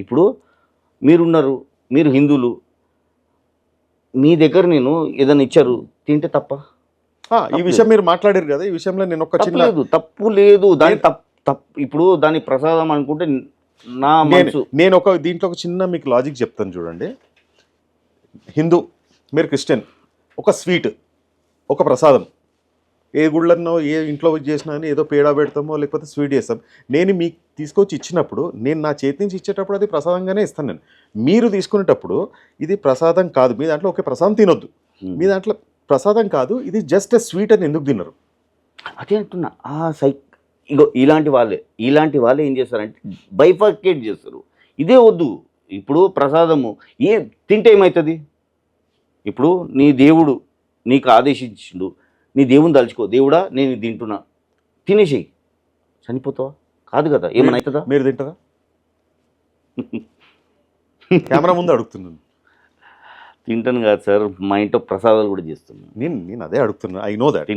ఇప్పుడు మీరున్నారు, మీరు హిందువులు, మీ దగ్గర నేను ఏదైనా ఇచ్చారు తింటే తప్ప? ఈ విషయం మీరు మాట్లాడారు కదా, ఈ విషయంలో నేను ఒక తప్పు చిన్న లేదు, తప్పు లేదు. దాని ఇప్పుడు దాని ప్రసాదం అనుకుంటే నా మనసు. నేను ఒక దీంట్లో ఒక చిన్న మీకు లాజిక్ చెప్తాను చూడండి. హిందూ, మీరు క్రిస్టియన్, ఒక స్వీట్, ఒక ప్రసాదం, ఏ గుళ్ళన్నో ఏ ఇంట్లో చేసినా అని ఏదో పేడ పెడతామో లేకపోతే స్వీట్ చేస్తాం. నేను మీకు తీసుకొచ్చి ఇచ్చినప్పుడు నేను నా చేతి నుంచి ఇచ్చేటప్పుడు అది ప్రసాదంగానే ఇస్తాను. నేను మీరు తీసుకునేటప్పుడు ఇది ప్రసాదం కాదు, మీ దాంట్లో ఒకే ప్రసాదం తినొద్దు, మీ దాంట్లో ప్రసాదం కాదు ఇది జస్ట్ ఎ స్వీట్ అని ఎందుకు తినరు? అదే అంటున్నా. ఇగో ఇలాంటి వాళ్ళే ఏం చేస్తారంటే బైఫర్కేట్ చేస్తారు. ఇదే వద్దు. ఇప్పుడు ప్రసాదము తింటే ఏమవుతుంది? ఇప్పుడు నీ దేవుడు నీకు ఆదేశించిండు, నీ దేవుని తలుచుకో, దేవుడా నేను ఇది తింటున్నా, తినేసేయి, చనిపోతావా? కాదు కదా, ఏమైనా అవుతుందా? మీరు తింటారా? కెమెరా ముందు అడుగుతున్నాను. తింటాను కాదు సార్, మా ఇంట్లో ప్రసాదాలు కూడా చేస్తున్నాను. నేను అదే అడుగుతున్నా. I know that.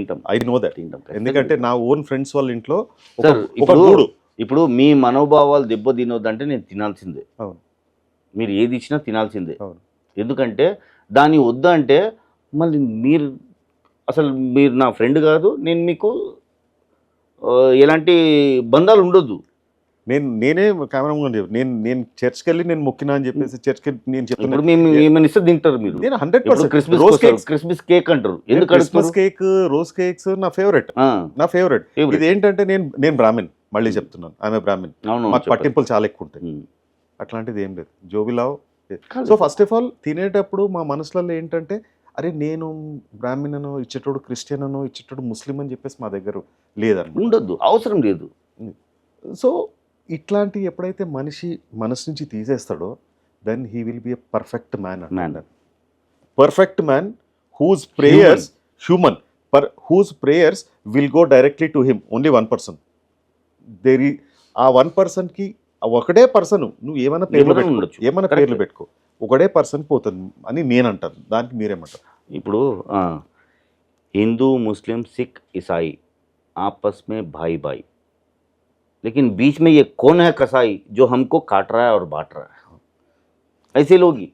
తింటాం. ఎందుకంటే నా ఓన్ ఫ్రెండ్స్ వాళ్ళ ఇంట్లో సార్ ఇప్పుడు మీ మనోభావాలు దెబ్బ తినొద్దంటే నేను తినాల్సిందే. అవును, మీరు ఏది ఇచ్చినా తినాల్సిందే. అవును. ఎందుకంటే దాన్ని వద్దంటే మళ్ళీ మీరు నా ఫ్రెండ్ కాదు, నేను మీకు ఎలాంటి బంధాలు ఉండొద్దు. నేనే కెమెరా ముందు నేను చర్చ్కి వెళ్ళి నేను మొక్కినా అని చెప్పేసి చర్చ్కి నేను చెప్తున్నాను. మేము ఏమైనా ఇస్తే తింటారు మీరు. నేను 100% క్రిస్మస్ కేక్ అంటారు. ఎందుకు క్రిస్మస్ కేక్, రోజ్ కేక్స్ నా ఫేవరెట్. ఇది ఏంటంటే నేను బ్రాహ్మిన్, మళ్ళీ చెప్తున్నాను, ఆమె బ్రాహ్మిన్, మాకు పట్టింపులు చాలా ఎక్కువ ఉంటాయి. అట్లాంటిది ఏం లేదు, జోబిలావ్. సో ఫస్ట్ ఆఫ్ ఆల్ తినేటప్పుడు మా మనసులలో ఏంటంటే అరే నేను బ్రాహ్మిణను ఇచ్చేటోడు, క్రిస్టియన్ అనో ఇచ్చేటోడు, ముస్లిం అని చెప్పేసి మా దగ్గర లేదని ఉండొద్దు, అవసరం లేదు. సో ఇట్లాంటి ఎప్పుడైతే మనిషి మనసు నుంచి తీసేస్తాడో then he will be a perfect man whose prayers whose prayers will go directly to him. Only 1 person. ఆ 1 personకి ఒకటే పర్సన్, నువ్వు ఏమైనా పేర్లు పెట్టుకో, ఒకటే పర్సన్ పోతుంది అని నేను అంటాను. దానికి మీరేమంటారు? ఇప్పుడు హిందూ, ముస్లిం, సిక్, ईसाई आपस में भाई भाई, लेकिन बीच में ये कौन है कसाई जो हमको काट रहा है और बांट रहा है? ऐसे लोग ही